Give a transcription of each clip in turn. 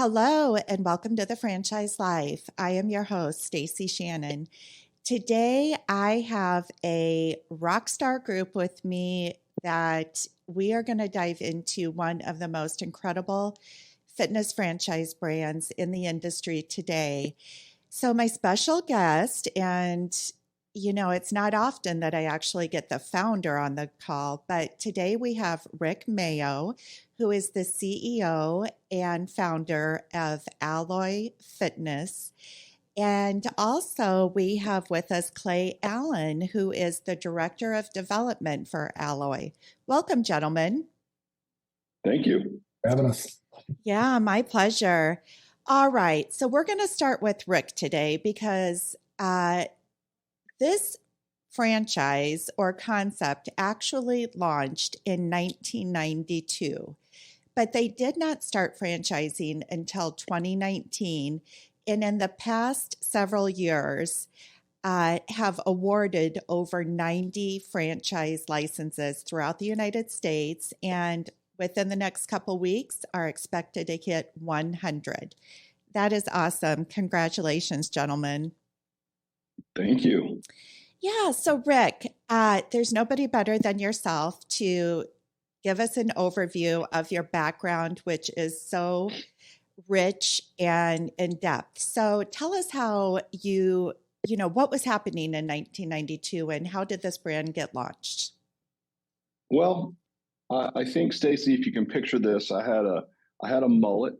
Hello, and welcome to the Franchise Life. I am your host, Stacie Shannon. Today, I have a rock star group with me that we are going to dive into one of the most incredible fitness franchise brands in the industry today. So, my special guest, and it's not often that I actually get the founder on the call, but today we have Rick Mayo, who is the CEO and founder of Alloy Fitness. And also we have with us Clay Allen, who is the Director of Development for Alloy. Welcome, gentlemen. Thank you for having us. Yeah, my pleasure. All right. So we're going to start with Rick today because this franchise or concept actually launched in 1992, but they did not start franchising until 2019. And in the past several years, have awarded over 90 franchise licenses throughout the United States. And within the next couple weeks are expected to hit 100. That is awesome. Congratulations, gentlemen. Thank you. Yeah. So, Rick, there's nobody better than yourself to give us an overview of your background, which is so rich and in depth. So tell us how what was happening in 1992 and how did this brand get launched? Well, I think, Stacie, if you can picture this, I had a mullet.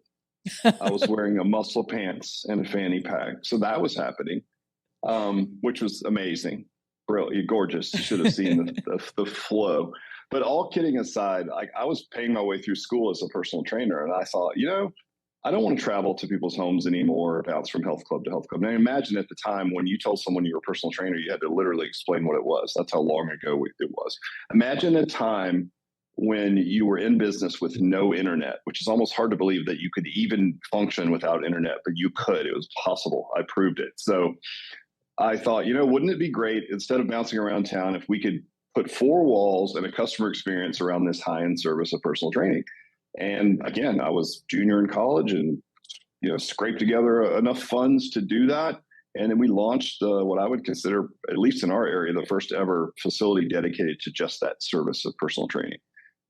I was wearing a muscle pants and a fanny pack. So that was happening, which was amazing. Brilliant, gorgeous. You should have seen the flow. But all kidding aside, I was paying my way through school as a personal trainer. And I thought, I don't want to travel to people's homes anymore, bounce from health club to health club. Now, imagine at the time when you told someone you were a personal trainer, you had to literally explain what it was. That's how long ago it was. Imagine a time when you were in business with no internet, which is almost hard to believe that you could even function without internet, but you could. It was possible. I proved it. So I thought, wouldn't it be great, instead of bouncing around town, if we could put four walls and a customer experience around this high-end service of personal training? And again, I was junior in college and, scraped together enough funds to do that. And then we launched what I would consider, at least in our area, the first ever facility dedicated to just that service of personal training.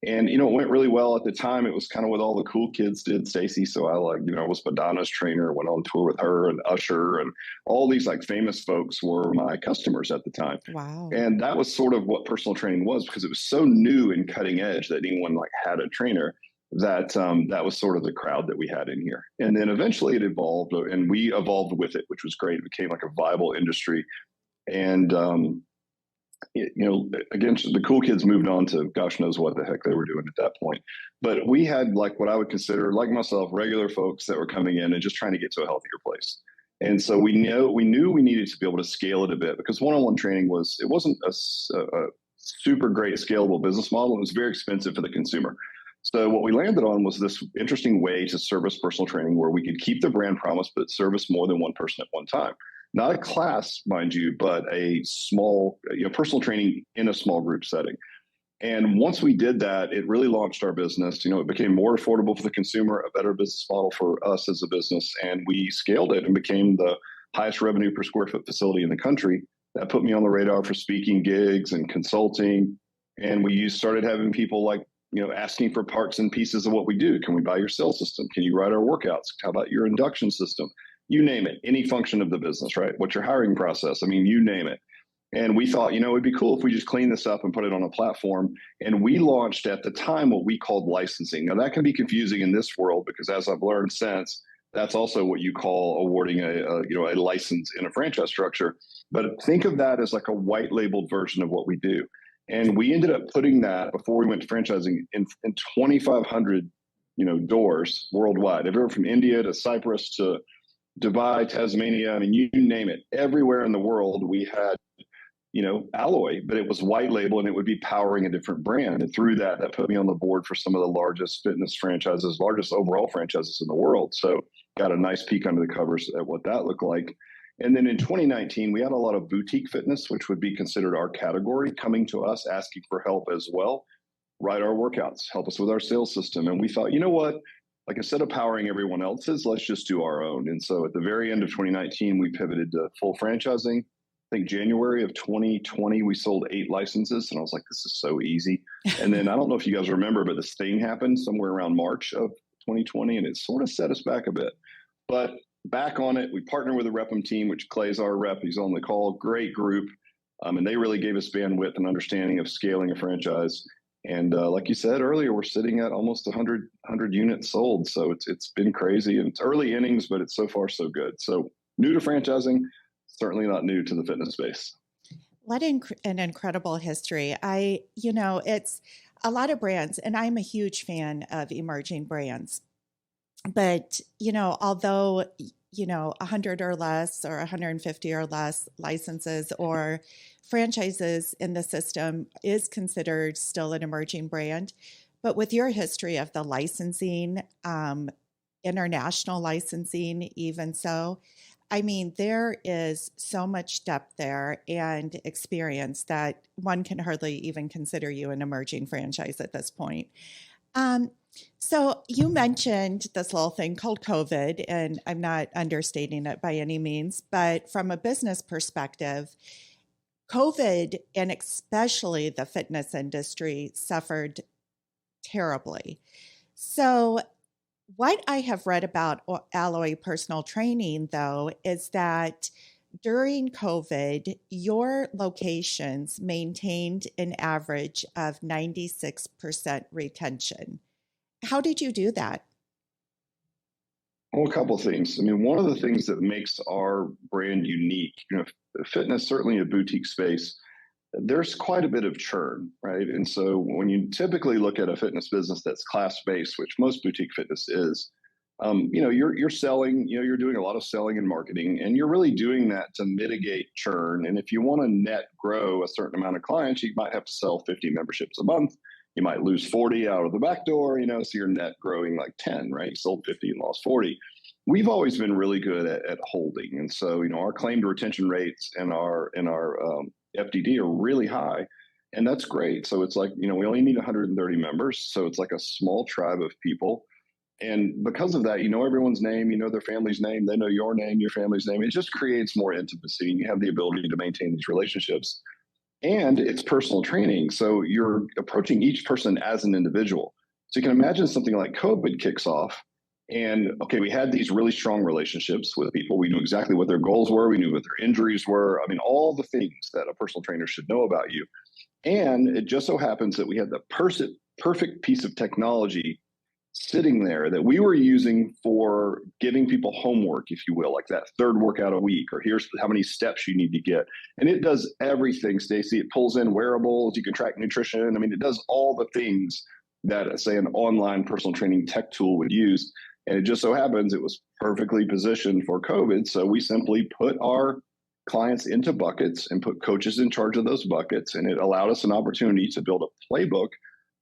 And, it went really well at the time. It was kind of what all the cool kids did, Stacie. So I was Madonna's trainer, went on tour with her and Usher, and all these famous folks were my customers at the time. Wow. And that was sort of what personal training was, because it was so new and cutting edge that anyone had a trainer. That was sort of the crowd that we had in here. And then eventually it evolved, and we evolved with it, which was great. It became a viable industry. And, again, the cool kids moved on to gosh knows what the heck they were doing at that point. But we had what I would consider, like myself, regular folks that were coming in and just trying to get to a healthier place. And so we knew we needed to be able to scale it a bit, because one-on-one training it wasn't a super great scalable business model. It was very expensive for the consumer. So what we landed on was this interesting way to service personal training where we could keep the brand promise, but service more than one person at one time. Not a class, mind you, but a small, personal training in a small group setting. And once we did that, it really launched our business. It became more affordable for the consumer, a better business model for us as a business. And we scaled it and became the highest revenue per square foot facility in the country. That put me on the radar for speaking gigs and consulting. And we started having people asking for parts and pieces of what we do. Can we buy your sales system? Can you write our workouts? How about your induction system? You name it, any function of the business, right? What's your hiring process? I mean, you name it. And we thought, it'd be cool if we just clean this up and put it on a platform. And we launched at the time what we called licensing. Now that can be confusing in this world, because as I've learned since, that's also what you call awarding a license in a franchise structure. But think of that as a white labeled version of what we do. And we ended up putting that, before we went to franchising, in 2,500, doors worldwide, everywhere from India to Cyprus to Dubai, Tasmania. I mean, you name it. Everywhere in the world, we had, Alloy, but it was white label and it would be powering a different brand. And through that put me on the board for some of the largest fitness franchises, largest overall franchises in the world. So got a nice peek under the covers at what that looked like. And then in 2019, we had a lot of boutique fitness, which would be considered our category, coming to us asking for help as well. Write our workouts, help us with our sales system. And we thought, like instead of powering everyone else's, let's just do our own. And so at the very end of 2019, we pivoted to full franchising. I think January of 2020, we sold 8 licenses, and I was like, this is so easy. And then I don't know if you guys remember, but this thing happened somewhere around March of 2020, and it sort of set us back a bit. But back on it, we partnered with a Rep'em team, which Clay's our rep. He's on the call. Great group. And they really gave us bandwidth and understanding of scaling a franchise. And like you said earlier, we're sitting at almost 100 units sold. So it's been crazy, and it's early innings, but it's so far so good. So new to franchising, certainly not new to the fitness space. What an incredible history. It's a lot of brands, and I'm a huge fan of emerging brands. But, although, 100 or less or 150 or less licenses or franchises in the system is considered still an emerging brand. But with your history of the licensing, international licensing, even so, I mean, there is so much depth there and experience that one can hardly even consider you an emerging franchise at this point. So you mentioned this little thing called COVID, and I'm not understating it by any means, but from a business perspective, COVID and especially the fitness industry suffered terribly. So what I have read about Alloy Personal Training, though, is that during COVID, your locations maintained an average of 96% retention. How did you do that? Well, a couple of things. I mean, one of the things that makes our brand unique, fitness, certainly a boutique space, there's quite a bit of churn, right? And so when you typically look at a fitness business that's class-based, which most boutique fitness is, you're selling, you're doing a lot of selling and marketing, and you're really doing that to mitigate churn. And if you want to net grow a certain amount of clients, you might have to sell 50 memberships a month. You might lose 40 out of the back door, so your net growing like 10, right? You sold 50 and lost 40. We've always been really good at holding. And so, our claim to retention rates and our FDD are really high. And that's great. So it's like, we only need 130 members. So it's like a small tribe of people. And because of that, everyone's name, their family's name, they know your name, your family's name. It just creates more intimacy, and you have the ability to maintain these relationships. And it's personal training. So you're approaching each person as an individual. So you can imagine something like COVID kicks off. And okay, we had these really strong relationships with people. We knew exactly what their goals were. We knew what their injuries were. I mean, all the things that a personal trainer should know about you. And it just so happens that we had the perfect piece of technology sitting there that we were using for giving people homework, if you will, like that third workout a week, or here's how many steps you need to get. And it does everything, Stacie. It pulls in wearables, you can track nutrition. I mean, it does all the things that, say, an online personal training tech tool would use. And it just so happens it was perfectly positioned for COVID. So we simply put our clients into buckets and put coaches in charge of those buckets. And it allowed us an opportunity to build a playbook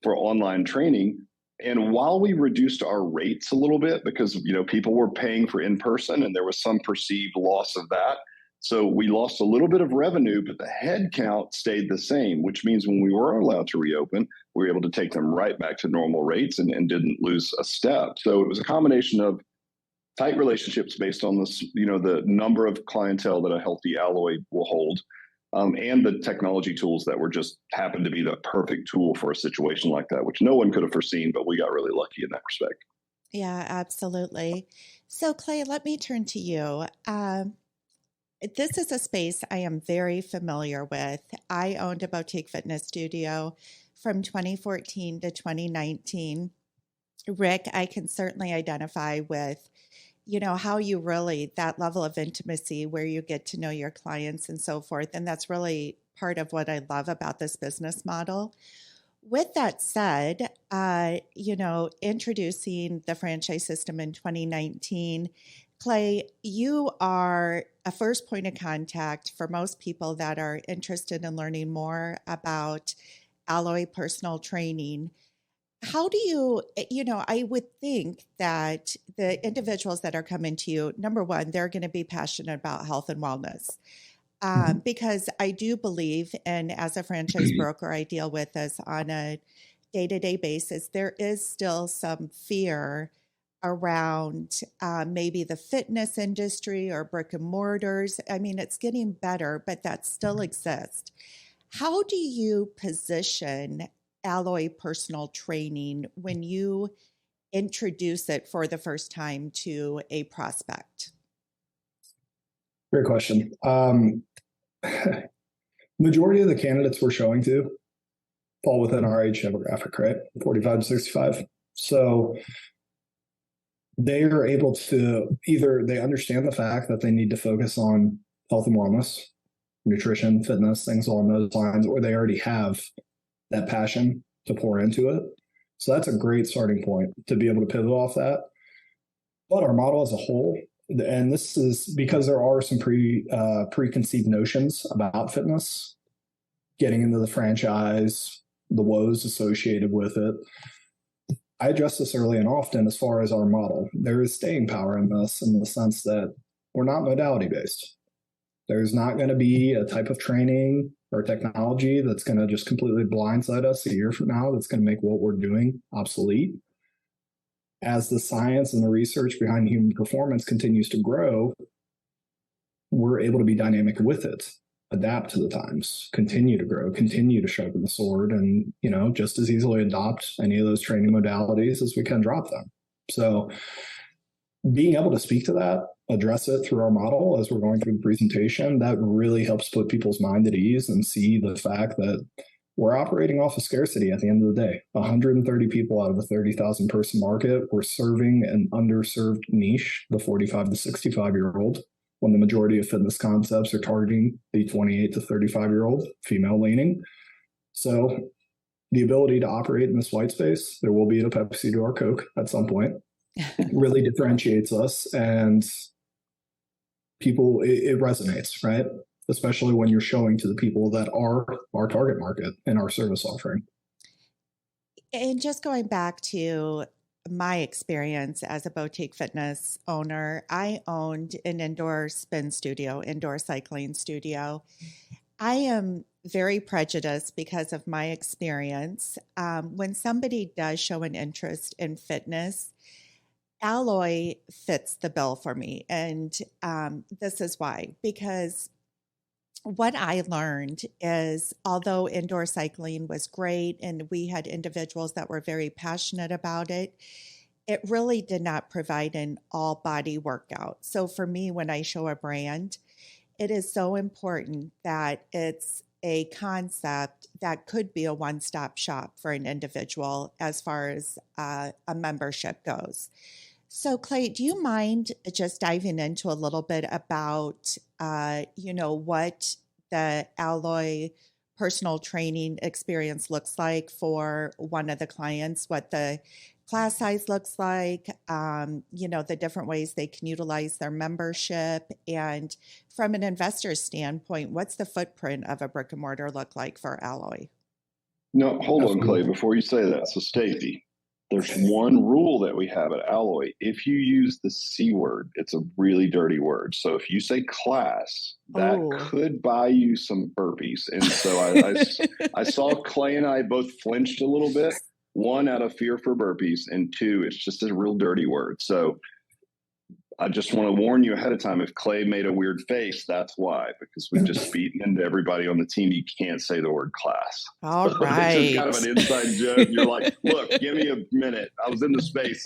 for online training. And while we reduced our rates a little bit because, people were paying for in-person and there was some perceived loss of that. So we lost a little bit of revenue, but the head count stayed the same, which means when we were allowed to reopen, we were able to take them right back to normal rates and didn't lose a step. So it was a combination of tight relationships based on this, the number of clientele that a healthy Alloy will hold. And the technology tools that were just happened to be the perfect tool for a situation like that, which no one could have foreseen, but we got really lucky in that respect. Yeah, absolutely. So Clay, let me turn to you. This is a space I am very familiar with. I owned a boutique fitness studio from 2014 to 2019. Rick, I can certainly identify with how you really, that level of intimacy where you get to know your clients and so forth. And that's really part of what I love about this business model. With that said, introducing the franchise system in 2019, Clay, you are a first point of contact for most people that are interested in learning more about Alloy Personal Training. How do you, I would think that the individuals that are coming to you, number one, they're going to be passionate about health and wellness. Because I do believe, and as a franchise broker, I deal with this on a day-to-day basis, there is still some fear around maybe the fitness industry or brick and mortars. I mean, it's getting better, but that still exists. How do you position Alloy personal training when you introduce it for the first time to a prospect? Great question. Majority of the candidates we're showing to fall within our age demographic, right? 45 to 65. So they are able to either they understand the fact that they need to focus on health and wellness, nutrition, fitness, things along those lines, or they already have that passion to pour into it. So that's a great starting point to be able to pivot off that. But our model as a whole, and this is because there are some preconceived notions about fitness, getting into the franchise, the woes associated with it. I address this early and often as far as our model. There is staying power in this in the sense that we're not modality based. There's not going to be a type of training or technology that's going to just completely blindside us a year from now that's going to make what we're doing obsolete. As the science and the research behind human performance continues to grow, we're able to be dynamic with it, adapt to the times, continue to grow, continue to sharpen the sword, and, just as easily adopt any of those training modalities as we can drop them. So being able to speak to that, address it through our model as we're going through the presentation, that really helps put people's mind at ease and see the fact that we're operating off of scarcity at the end of the day. 130 people out of a 30,000 person market. We're serving an underserved niche, the 45 to 65-year-old, when the majority of fitness concepts are targeting the 28 to 35-year-old, female leaning. So the ability to operate in this white space, there will be a Pepsi to our Coke at some point, really differentiates us, and people, it resonates, right? Especially when you're showing to the people that are our target market in our service offering. And just going back to my experience as a boutique fitness owner, I owned an indoor spin studio, indoor cycling studio. I am very prejudiced because of my experience. When somebody does show an interest in fitness, Alloy fits the bill for me. And this is why, because what I learned is, although indoor cycling was great and we had individuals that were very passionate about it, it really did not provide an all body workout. So for me, when I show a brand, it is so important that it's a concept that could be a one-stop shop for an individual as far as a membership goes. So Clay, do you mind just diving into a little bit about, what the Alloy personal training experience looks like for one of the clients, what the class size looks like, the different ways they can utilize their membership, and from an investor's standpoint, what's the footprint of a brick and mortar look like for Alloy? No, hold on, Clay, before you say that. So Stacie, there's one rule that we have at Alloy. If you use the C word, it's a really dirty word. So if you say class, that could buy you some burpees. And so I saw Clay and I both flinched a little bit. One, out of fear for burpees, and two, it's just a real dirty word. So I just want to warn you ahead of time. If Clay made a weird face, that's why, because we've just beaten into everybody on the team. You can't say the word class. All right. It's just kind of an inside joke. You're like, look, give me a minute. I was in the space.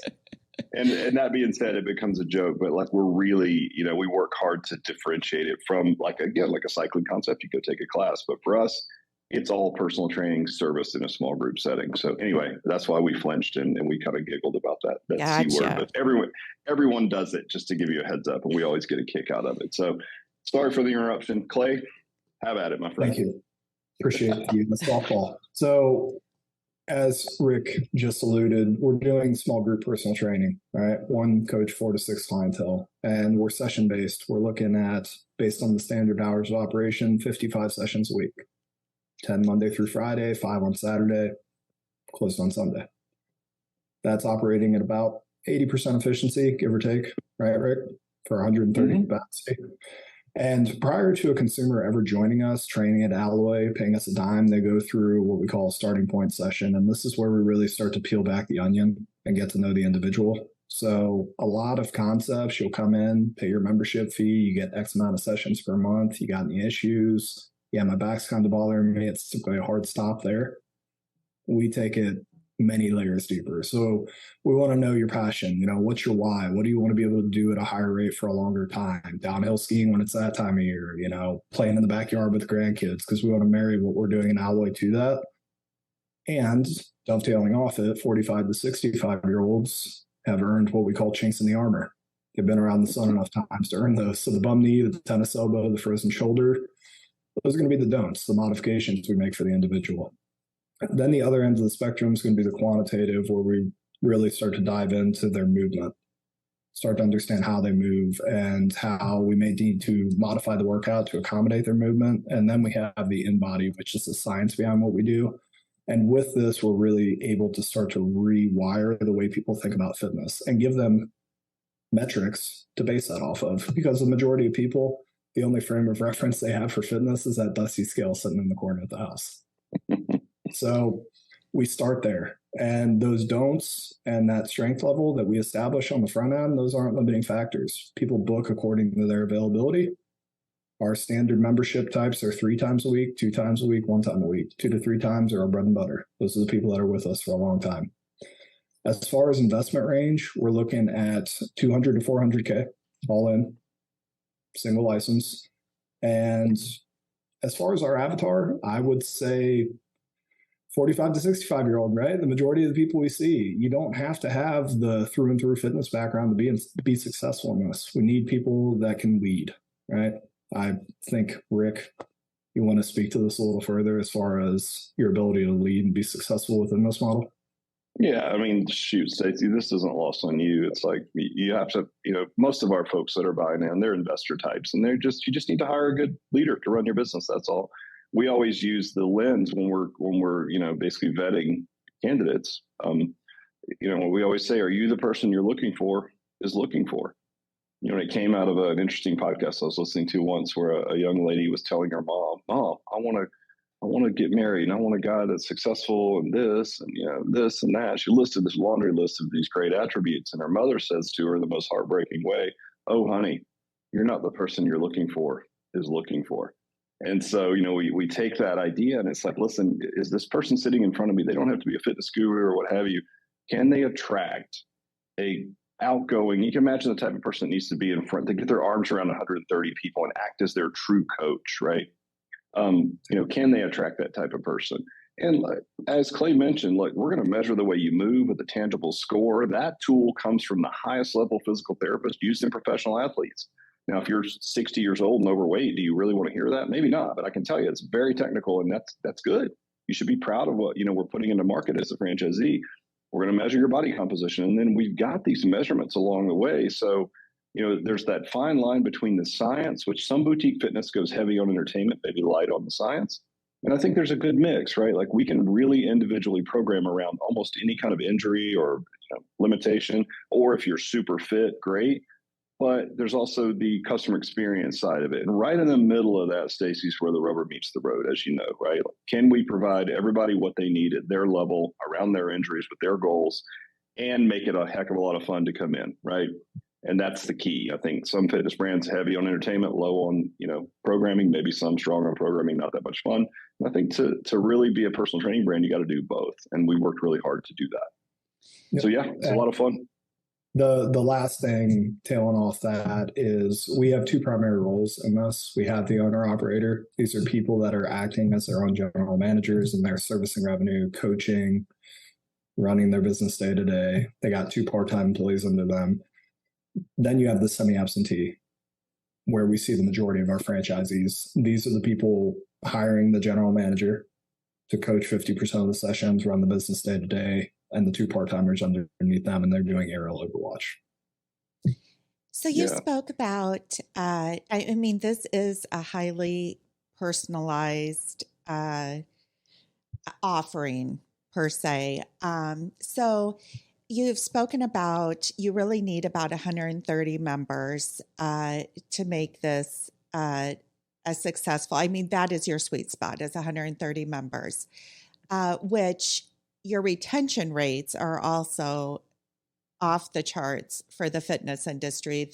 And that being said, it becomes a joke. But like, we're really, we work hard to differentiate it from, like a cycling concept. You go take a class. But for us, it's all personal training service in a small group setting. So anyway, that's why we flinched and we kind of giggled about that Gotcha. C word. But everyone does it, just to give you a heads up, and we always get a kick out of it. So sorry for the interruption. Clay, have at it, my friend. Thank you. Appreciate you. The softball. So as Rick just alluded, we're doing small group personal training, right? One coach, 4 to 6 clientele, and we're session based. We're looking at, based on the standard hours of operation, 55 sessions a week. 10 Monday through Friday, 5 on Saturday, closed on Sunday. That's operating at about 80% efficiency, give or take, right, Rick? For 130 capacity. And prior to a consumer ever joining us, training at Alloy, paying us a dime, they go through what we call a starting point session. And this is where we really start to peel back the onion and get to know the individual. So a lot of concepts, you'll come in, pay your membership fee, you get X amount of sessions per month. You got any issues? Yeah, my back's kind of bothering me. It's typically a hard stop there. We take it many layers deeper. So we want to know your passion. What's your why? What do you want to be able to do at a higher rate for a longer time? Downhill skiing when it's that time of year, playing in the backyard with grandkids, because we want to marry what we're doing in Alloy to that. And dovetailing off it, 45 to 65-year-olds have earned what we call chinks in the armor. They've been around the sun enough times to earn those. So the bum knee, the tennis elbow, the frozen shoulder, those are going to be the don'ts, the modifications we make for the individual. Then the other end of the spectrum is going to be the quantitative, where we really start to dive into their movement, start to understand how they move and how we may need to modify the workout to accommodate their movement. And then we have the in-body, which is the science behind what we do. And with this, we're really able to start to rewire the way people think about fitness and give them metrics to base that off of. Because the majority of people, the only frame of reference they have for fitness is that dusty scale sitting in the corner of the house. So we start there. And those don'ts and that strength level that we establish on the front end, those aren't limiting factors. People book according to their availability. Our standard membership types are 3 times a week, 2 times a week, 1 time a week. 2 to 3 times are our bread and butter. Those are the people that are with us for a long time. As far as investment range, we're looking at 200 to 400K all in, single license. And as far as our avatar, I would say 45 to 65-year-old, right? The majority of the people we see, you don't have to have the through and through fitness background to be successful in this. We need people that can lead, right? I think, Rick, you want to speak to this a little further as far as your ability to lead and be successful within this model? Yeah, I mean, shoot, Stacie, this isn't lost on you. It's like you have to, most of our folks that are buying in, they're investor types, and you just need to hire a good leader to run your business. That's all. We always use the lens when we're basically vetting candidates. We always say, are you the person you're looking for is looking for? It came out of an interesting podcast I was listening to once, where a young lady was telling her mom, I want to get married, and I want a guy that's successful and this and this and that. She listed this laundry list of these great attributes, and her mother says to her in the most heartbreaking way, "Oh, honey, you're not the person you're looking for is looking for." And so, we take that idea, and it's like, listen, is this person sitting in front of me? They don't have to be a fitness guru or what have you. Can they attract a outgoing? You can imagine the type of person that needs to be in front. They get their arms around 130 people and act as their true coach, right? Can they attract that type of person? And as Clay mentioned, we're going to measure the way you move with a tangible score. That tool comes from the highest level physical therapist used in professional athletes. Now, if you're 60 years old and overweight, do you really want to hear that? Maybe not, but I can tell you it's very technical, and that's good. You should be proud of what we're putting into market as a franchisee. We're going to measure your body composition, and then we've got these measurements along the way. So, there's that fine line between the science, which some boutique fitness goes heavy on entertainment, maybe light on the science. And I think there's a good mix, right? Like, we can really individually program around almost any kind of injury or limitation, or if you're super fit, great. But there's also the customer experience side of it. And right in the middle of that, Stacie, is where the rubber meets the road, as you know, right? Can we provide everybody what they need at their level, around their injuries, with their goals, and make it a heck of a lot of fun to come in, right? And that's the key. I think some fitness brands heavy on entertainment, low on, programming, maybe some strong on programming, not that much fun. And I think to really be a personal training brand, you got to do both. And we worked really hard to do that. Yep. So yeah, it's a lot of fun. The last thing tailing off that is we have 2 primary roles in this. We have the owner operator. These are people that are acting as their own general managers, and they're servicing revenue, coaching, running their business day to day. They got 2 part-time employees under them. Then you have the semi-absentee, where we see the majority of our franchisees. These are the people hiring the general manager to coach 50% of the sessions, run the business day to day, and the 2 part-timers underneath them, and they're doing aerial overwatch. So you spoke about, this is a highly personalized offering per se. So you've spoken about, you really need about 130 members to make this a successful. That is your sweet spot, is 130 members, which your retention rates are also off the charts for the fitness industry.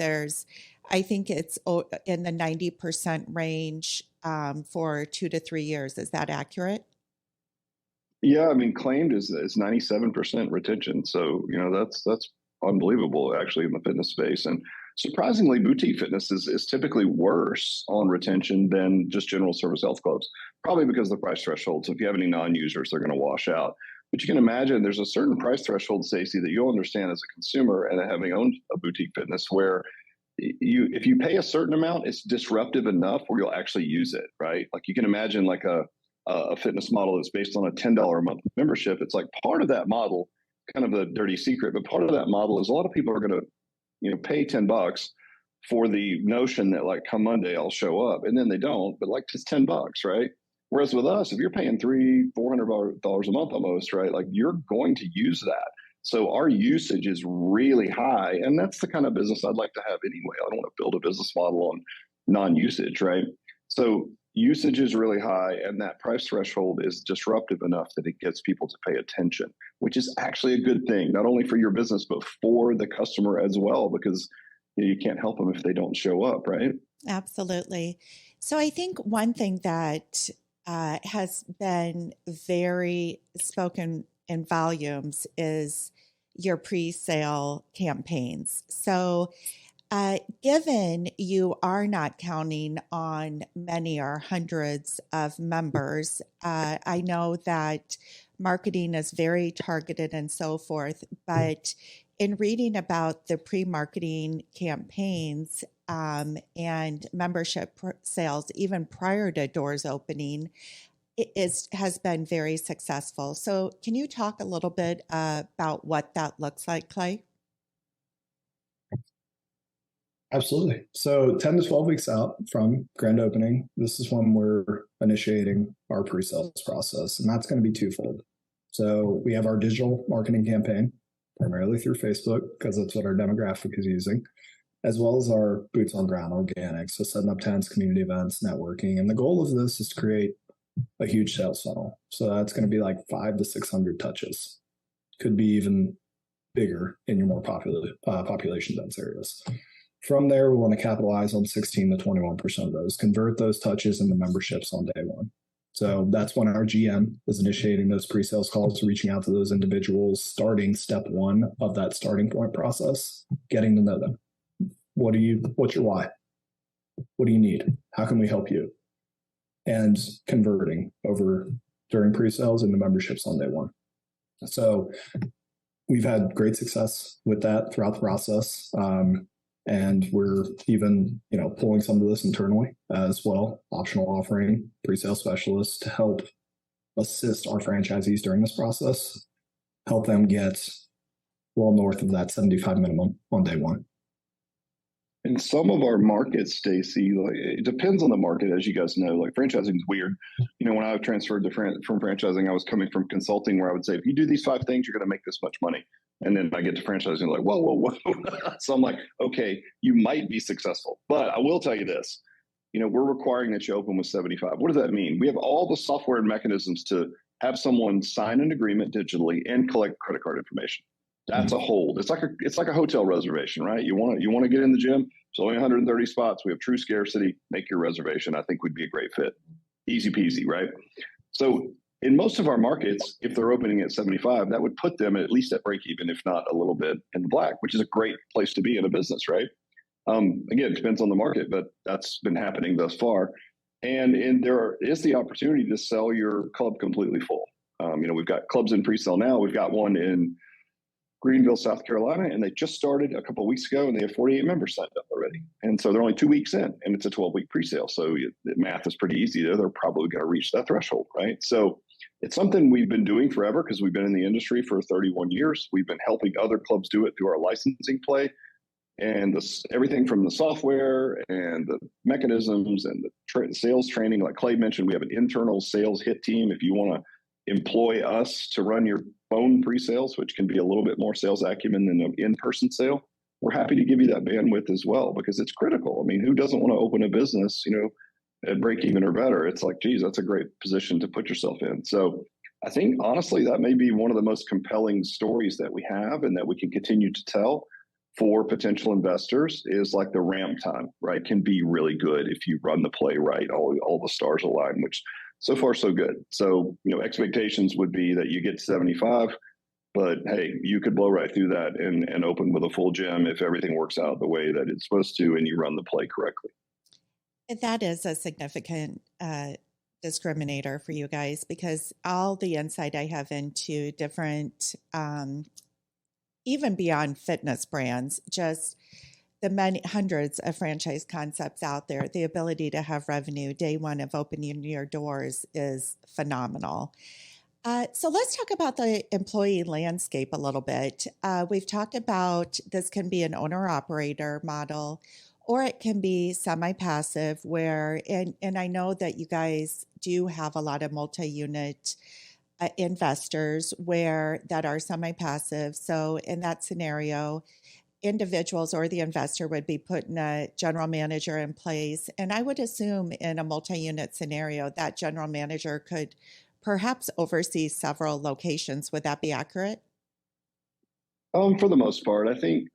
I think it's in the 90% range for 2 to 3 years. Is that accurate? Yeah, I mean, claimed is 97% retention. So, that's unbelievable actually in the fitness space. And surprisingly, boutique fitness is typically worse on retention than just general service health clubs, probably because of the price threshold. So if you have any non-users, they're going to wash out. But you can imagine there's a certain price threshold, Stacie, that you'll understand as a consumer and having owned a boutique fitness where if you pay a certain amount, it's disruptive enough where you'll actually use it, right? Like you can imagine like a fitness model that's based on a $10 a month membership. It's like part of that model, kind of a dirty secret, but part of that model is a lot of people are going to, pay $10 for the notion that like come Monday I'll show up, and then they don't. But like it's $10, right? Whereas with us, if you're paying $300-$400 a month almost, right, like you're going to use that. So our usage is really high, and that's the kind of business I'd like to have anyway. I don't want to build a business model on non-usage, right? So usage is really high, and that price threshold is disruptive enough that it gets people to pay attention, which is actually a good thing, not only for your business, but for the customer as well, because you can't help them if they don't show up, right? Absolutely. So I think one thing that has been very spoken in volumes is your pre-sale campaigns. So given you are not counting on many or hundreds of members, I know that marketing is very targeted and so forth, but in reading about the pre-marketing campaigns and membership sales, even prior to doors opening, has been very successful. So can you talk a little bit about what that looks like, Clay? Absolutely. So 10 to 12 weeks out from grand opening, this is when we're initiating our pre-sales process, and that's going to be twofold. So we have our digital marketing campaign, primarily through Facebook, because that's what our demographic is using, as well as our boots on ground organic. So setting up tents, community events, networking. And the goal of this is to create a huge sales funnel. So that's going to be like 500 to 600 touches. Could be even bigger in your more population dense areas. From there, we want to capitalize on 16 to 21% of those, convert those touches into memberships on day one. So that's when our GM is initiating those pre-sales calls, reaching out to those individuals, starting step one of that starting point process, getting to know them. What's your why? What do you need? How can we help you? And converting over during pre-sales into memberships on day one. So we've had great success with that throughout the process. And we're even, pulling some of this internally as well, optional offering pre-sale specialists to help assist our franchisees during this process, help them get well north of that 75 minimum on day one. In some of our markets, Stacie, like it depends on the market, as you guys know. Like franchising is weird. When I transferred from franchising, I was coming from consulting, where I would say, if you do these 5 things, you're going to make this much money. And then I get to franchising, like, whoa. So I'm like, okay, you might be successful, but I will tell you this. We're requiring that you open with 75. What does that mean? We have all the software and mechanisms to have someone sign an agreement digitally and collect credit card information. That's a hold. It's like a hotel reservation, right? You want to get in the gym. There's only 130 spots. We have true scarcity. Make your reservation. I think we'd be a great fit. Easy peasy, right? So in most of our markets, if they're opening at 75, that would put them at least at break even, if not a little bit in the black, which is a great place to be in a business, right? Again, it depends on the market, but that's been happening thus far. And there is the opportunity to sell your club completely full. We've got clubs in pre-sale now. We've got one in Greenville, South Carolina, and they just started a couple of weeks ago, and they have 48 members signed up already. And so they're only 2 weeks in, and it's a 12-week pre-sale. So the math is pretty easy there. They're probably going to reach that threshold, right? So it's something we've been doing forever because we've been in the industry for 31 years. We've been helping other clubs do it through our licensing play. And everything from the software and the mechanisms and the sales training, like Clay mentioned, we have an internal sales hit team. If you want to employ us to run your phone pre-sales, which can be a little bit more sales acumen than an in-person sale, we're happy to give you that bandwidth as well, because it's critical. I mean, who doesn't want to open a business, at break even or better? It's like, geez, that's a great position to put yourself in. So I think honestly, that may be one of the most compelling stories that we have and that we can continue to tell for potential investors is like the ramp time, right? Can be really good if you run the play right, all the stars align, which so far so good. So, expectations would be that you get to 75, but hey, you could blow right through that and open with a full gym if everything works out the way that it's supposed to and you run the play correctly. That is a significant discriminator for you guys because all the insight I have into different, even beyond fitness brands, just the many hundreds of franchise concepts out there, the ability to have revenue day one of opening your doors is phenomenal. So let's talk about the employee landscape a little bit. We've talked about this can be an owner-operator model, or it can be semi-passive where, and I know that you guys do have a lot of multi-unit investors that are semi-passive. So in that scenario, individuals or the investor would be putting a general manager in place. And I would assume in a multi-unit scenario, that general manager could perhaps oversee several locations. Would that be accurate? For the most part, I think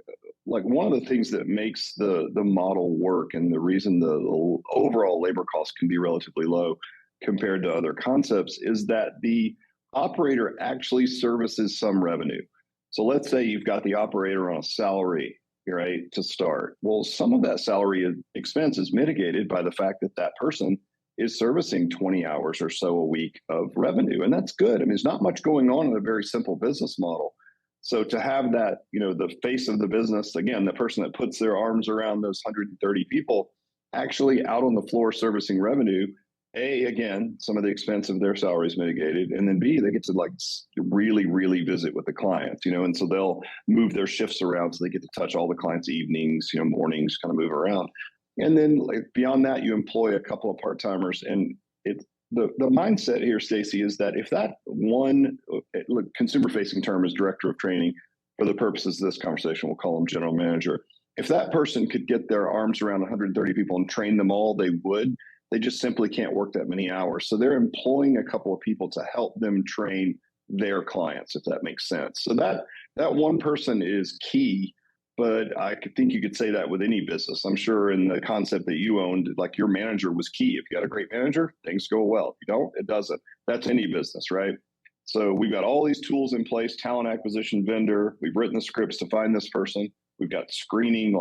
like one of the things that makes the model work and the reason the overall labor costs can be relatively low compared to other concepts is that the operator actually services some revenue. So let's say you've got the operator on a salary, right, to start. Well, some of that salary expense is mitigated by the fact that that person is servicing 20 hours or so a week of revenue. And that's good. I mean, there's not much going on in a very simple business model. So to have that, the face of the business, again, the person that puts their arms around those 130 people actually out on the floor servicing revenue, A, again, some of the expense of their salary is mitigated. And then B, they get to like really, really visit with the clients, and so they'll move their shifts around so they get to touch all the clients' evenings, mornings, kind of move around. And then beyond that, you employ a couple of part-timers. And the mindset here, Stacie, is that if that one consumer-facing term is director of training, for the purposes of this conversation, we'll call them general manager. If that person could get their arms around 130 people and train them all, they would. They just simply can't work that many hours. So they're employing a couple of people to help them train their clients, if that makes sense. So that one person is key. But I think you could say that with any business. I'm sure in the concept that you owned, like your manager was key. If you got a great manager, things go well. If you don't, it doesn't. That's any business, right? So we've got all these tools in place, talent acquisition vendor. We've written the scripts to find this person. We've got screening,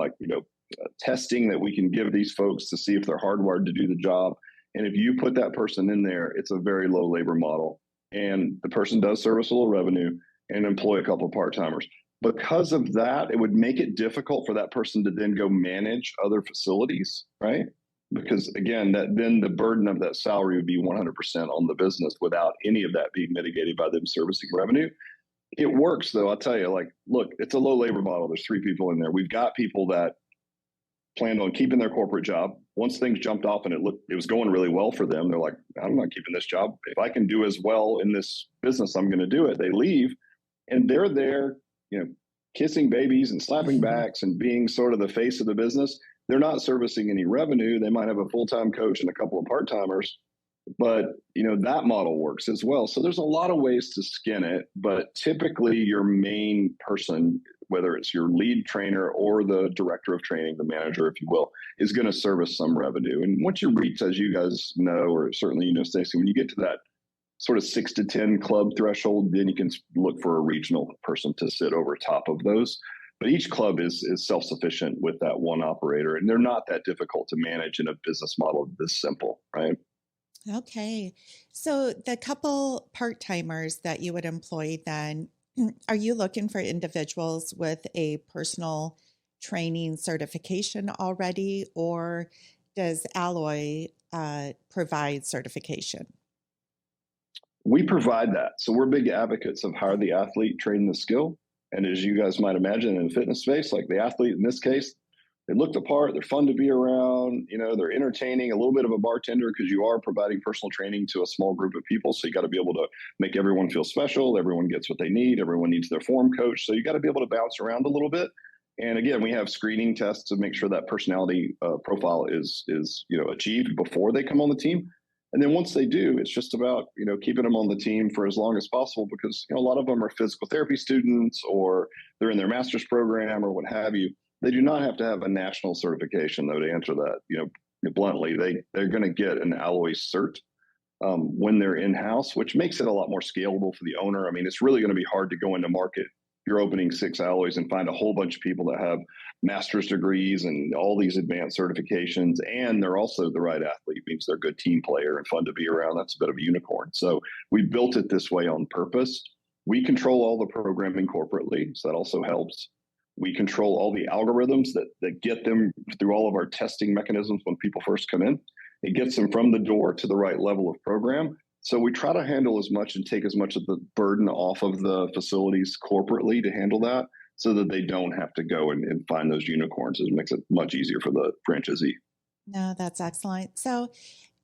testing that we can give these folks to see if they're hardwired to do the job. And if you put that person in there, it's a very low labor model. And the person does service a little revenue and employ a couple of part-timers. Because of that, it would make it difficult for that person to then go manage other facilities, right? Because again, then the burden of that salary would be 100% on the business without any of that being mitigated by them servicing revenue. It works though. I'll tell you, look, it's a low labor model. There's 3 people in there. We've got people that planned on keeping their corporate job. Once things jumped off and it was going really well for them, they're like, I'm not keeping this job. If I can do as well in this business, I'm going to do it. They leave and they're there, kissing babies and slapping backs and being sort of the face of the business. They're not servicing any revenue. They might have a full-time coach and a couple of part-timers, but that model works as well. So there's a lot of ways to skin it, but typically your main person, whether it's your lead trainer or the director of training, the manager, if you will, is going to service some revenue. And once you reach, as you guys know, or certainly Stacie, when you get to that sort of 6 to 10 club threshold, then you can look for a regional person to sit over top of those. But each club is self-sufficient with that one operator, and they're not that difficult to manage in a business model this simple, right? Okay. So the couple part-timers that you would employ then, are you looking for individuals with a personal training certification already, or does Alloy provide certification? We provide that. So we're big advocates of hire the athlete, train the skill. And as you guys might imagine in the fitness space, like the athlete in this case, they look the part, they're fun to be around, they're entertaining, a little bit of a bartender because you are providing personal training to a small group of people. So you got to be able to make everyone feel special. Everyone gets what they need. Everyone needs their form coach. So you got to be able to bounce around a little bit. And again, we have screening tests to make sure that personality profile is achieved before they come on the team. And then once they do, it's just about, keeping them on the team for as long as possible, because, a lot of them are physical therapy students, or they're in their master's program or what have you. They do not have to have a national certification, though, to answer that, bluntly. They're going to get an alloy cert when they're in-house, which makes it a lot more scalable for the owner. I mean, it's really going to be hard to go into market. You're opening 6 alloys and find a whole bunch of people that have master's degrees and all these advanced certifications, and they're also the right athlete, means they're a good team player and fun to be around. That's a bit of a unicorn. So we built it this way on purpose. We control all the programming corporately, so that also helps. We control all the algorithms that get them through all of our testing mechanisms when people first come in. It gets them from the door to the right level of program. So we try to handle as much and take as much of the burden off of the facilities corporately to handle that, so that they don't have to go and find those unicorns. It makes it much easier for the franchisee. No, that's excellent. So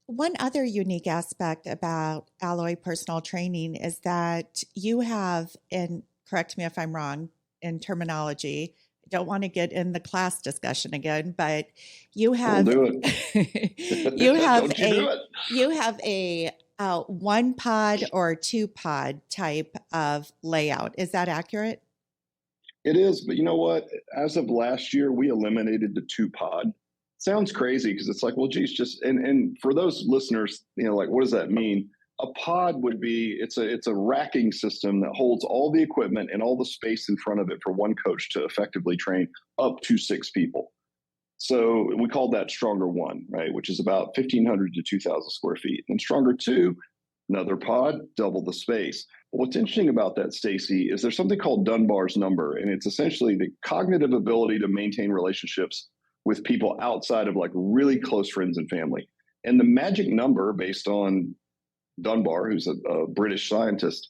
one other unique aspect about Alloy Personal Training is that you have, and correct me if I'm wrong in terminology, I don't want to get in the class discussion again, but you have, Don't do it. you have a 1 pod or 2 pod type of layout. Is that accurate? It is, but you know what? As of last year, we eliminated the 2 pod. Sounds crazy because it's like, well, geez, just and for those listeners, like, what does that mean? A pod would be it's a racking system that holds all the equipment and all the space in front of it for one coach to effectively train up to 6 people. So we called that Stronger 1, right, which is about 1,500 to 2,000 square feet. And Stronger 2, another pod, double the space. But what's interesting about that, Stacie, is there's something called Dunbar's number, and it's essentially the cognitive ability to maintain relationships with people outside of like really close friends and family. And the magic number, based on Dunbar, who's a British scientist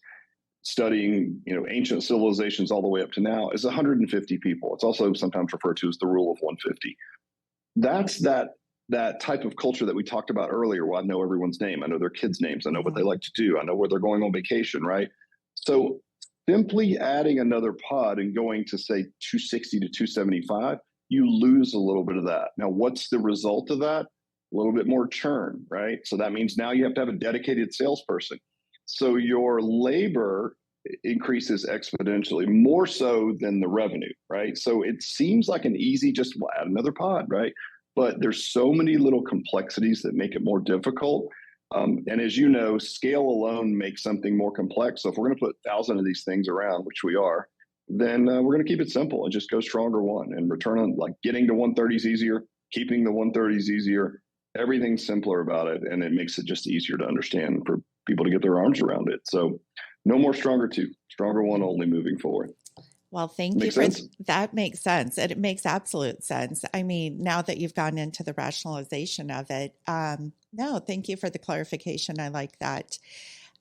studying, ancient civilizations all the way up to now, is 150 people. It's also sometimes referred to as the rule of 150. That's that type of culture that we talked about earlier, where I know everyone's name. I know their kids' names. I know what they like to do. I know where they're going on vacation, right? So simply adding another pod and going to, say, 260 to 275, you lose a little bit of that. Now, what's the result of that? A little bit more churn, right? So that means now you have to have a dedicated salesperson. So your labor increases exponentially, more so than the revenue, right? So it seems like an easy, just add another pod, right? But there's so many little complexities that make it more difficult. And as you know, scale alone makes something more complex. So if we're going to put 1,000 of these things around, which we are, then we're going to keep it simple and just go Stronger 1, and return on, like, getting to 130 is easier, keeping the 130 is easier. Everything's simpler about it, and it makes it just easier to understand for people to get their arms around it. So no more Stronger 2, Stronger 1 only moving forward. Well, thank you for that. Makes sense. And it makes absolute sense. I mean, now that you've gone into the rationalization of it, no, thank you for the clarification. I like that.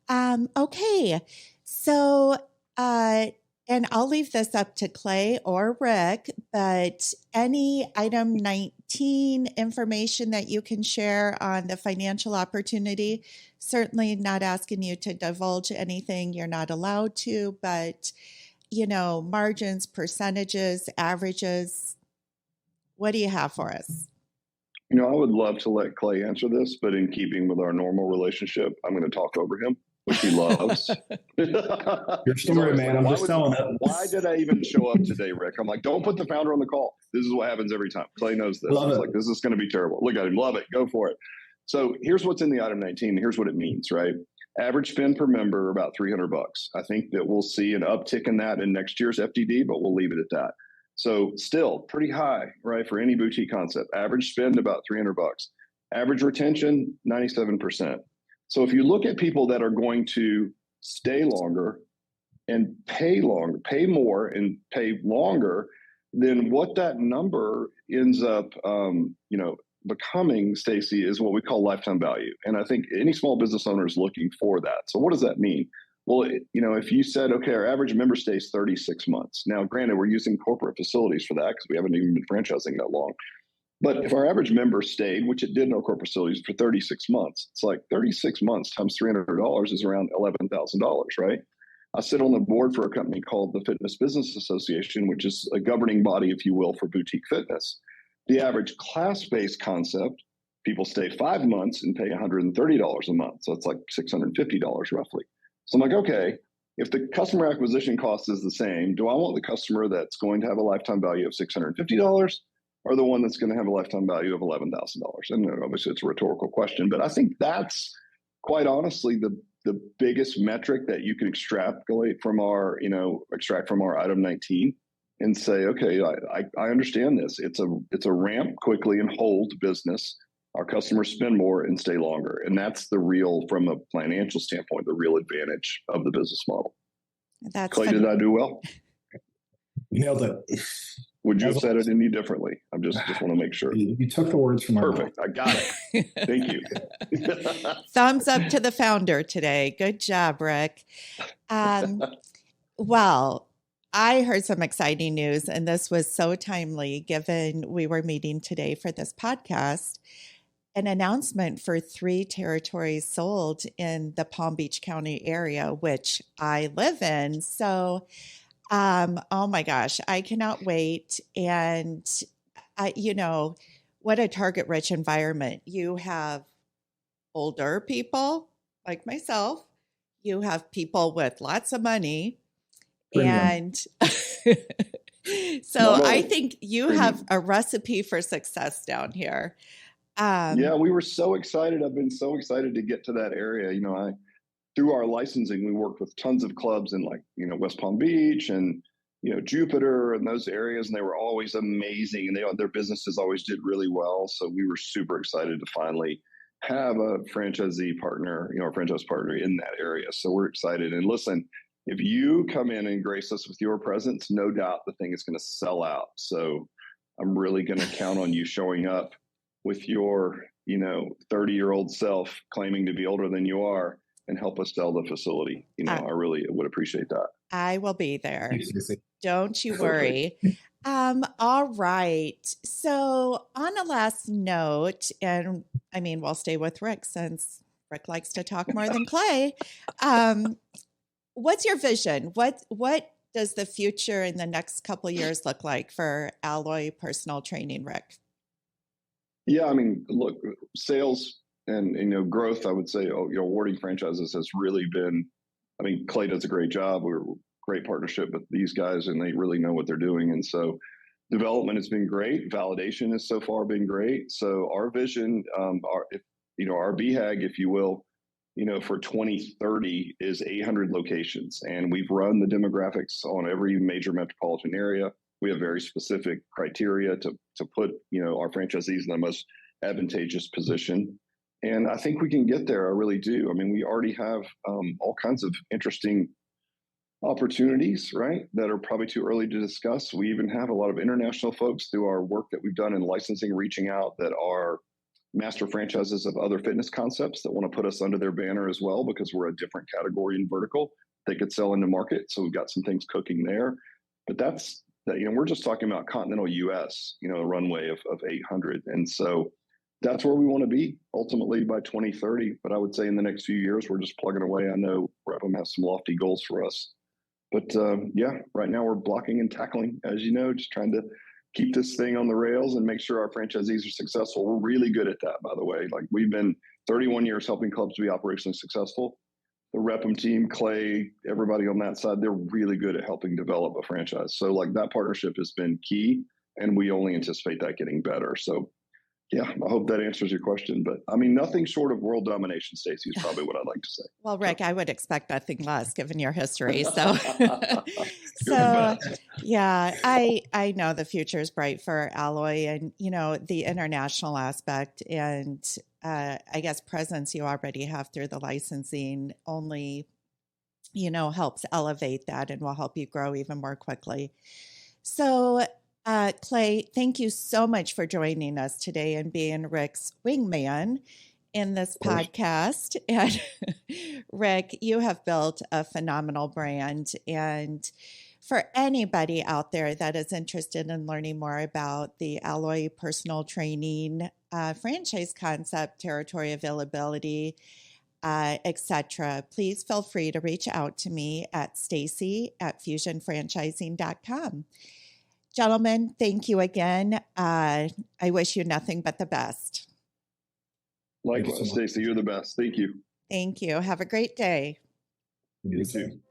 Okay. So, and I'll leave this up to Clay or Rick, but any item 19 information that you can share on the financial opportunity, certainly not asking you to divulge anything you're not allowed to, but margins, percentages, averages. What do you have for us? I would love to let Clay answer this, but in keeping with our normal relationship, I'm going to talk over him, which he loves. Your story, man. I'm just telling it. Why did I even show up today, Rick? I'm like, don't put the founder on the call. This is what happens every time. Clay knows this. He's like, this is going to be terrible. Look at him. Love it. Go for it. So here's what's in the item 19. Here's what it means, right? Average spend per member, about $300. I think that we'll see an uptick in that in next year's FDD, but we'll leave it at that. So still pretty high, right, for any boutique concept. Average spend about $300. Average retention, 97%. So if you look at people that are going to stay longer and pay more and pay longer, then what that number ends up, becoming, Stacie, is what we call lifetime value. And I think any small business owner is looking for that. So what does that mean? Well, if you said, okay, our average member stays 36 months. Now, granted, we're using corporate facilities for that because we haven't even been franchising that long. But if our average member stayed, which it did in our corporate facilities, for 36 months, it's like 36 months times $300 is around $11,000, right? I sit on the board for a company called the Fitness Business Association, which is a governing body, if you will, for boutique fitness. The average class-based concept People stay 5 months and pay $130 a month. So it's like $650 roughly. So I'm like, okay, if the customer acquisition cost is the same, do I want the customer that's going to have a lifetime value of $650 or the one that's going to have a lifetime value of $11,000? And obviously it's a rhetorical question, but I think that's quite honestly the biggest metric that you can extrapolate from our, extract from our item 19 and say, okay, I understand this. It's a ramp quickly and hold business. Our customers spend more and stay longer. And that's from a financial standpoint, the real advantage of the business model. That's Clay, did I do well? You nailed it. Would you have said it any differently? I just want to make sure. You took the words from my mouth. Perfect. I got it. Thank you. Thumbs up to the founder today. Good job, Rick. Well, I heard some exciting news, and this was so timely given we were meeting today for this podcast. An announcement for 3 territories sold in the Palm Beach County area, which I live in. So, oh my gosh, I cannot wait. And what a target-rich environment. You have older people like myself. You have people with lots of money. And so I think you have a recipe for success down here. Yeah, we were so excited. I've been so excited to get to that area. Through our licensing, we worked with tons of clubs in West Palm Beach and, Jupiter and those areas. And they were always amazing. And their businesses always did really well. So we were super excited to finally have a franchisee partner, a franchise partner in that area. So we're excited. And listen, if you come in and grace us with your presence, no doubt the thing is going to sell out. So I'm really going to count on you showing up with your, 30-year-old self claiming to be older than you are and help us sell the facility. I really would appreciate that. I will be there. Don't you worry. All right. So on a last note, and we'll stay with Rick since Rick likes to talk more than Clay. What's your vision? What does the future in the next couple of years look like for Alloy Personal Training, Rick? Yeah, look, sales and growth, I would say, awarding franchises has really been, Clay does a great job. We're a great partnership with these guys and they really know what they're doing. And so development has been great. Validation has so far been great. So our vision, our BHAG, if you will, for 2030 is 800 locations. And we've run the demographics on every major metropolitan area. We have very specific criteria to put, our franchisees in the most advantageous position. And I think we can get there. I really do. We already have all kinds of interesting opportunities, right, that are probably too early to discuss. We even have a lot of international folks through our work that we've done in licensing, reaching out that are master franchises of other fitness concepts that want to put us under their banner as well, because we're a different category and vertical they could sell into market. So we've got some things cooking there. But we're just talking about continental US, a runway of 800. And so that's where we want to be ultimately by 2030. But I would say in the next few years, we're just plugging away. I know Repham has some lofty goals for us. But right now we're blocking and tackling, as you know, just trying to keep this thing on the rails and make sure our franchisees are successful. We're really good at that, by the way. We've been 31 years helping clubs to be operationally successful. The Repham team, Clay, everybody on that side, they're really good at helping develop a franchise. So that partnership has been key, and we only anticipate that getting better. So yeah, I hope that answers your question. But nothing short of world domination, Stacie, is probably what I'd like to say. Well, Rick, I would expect nothing less given your history. So, yeah, I know the future is bright for Alloy and, the international aspect and I guess presence you already have through the licensing only, helps elevate that and will help you grow even more quickly. So, Clay, thank you so much for joining us today and being Rick's wingman in this podcast. And Rick, you have built a phenomenal brand. And for anybody out there that is interested in learning more about the Alloy Personal Training franchise concept, territory availability, etc., please feel free to reach out to me at Stacie@fusionfranchising.com. – Gentlemen, thank you again. I wish you nothing but the best. Likewise, Stacie, you're the best. Thank you. Thank you. Have a great day. You too.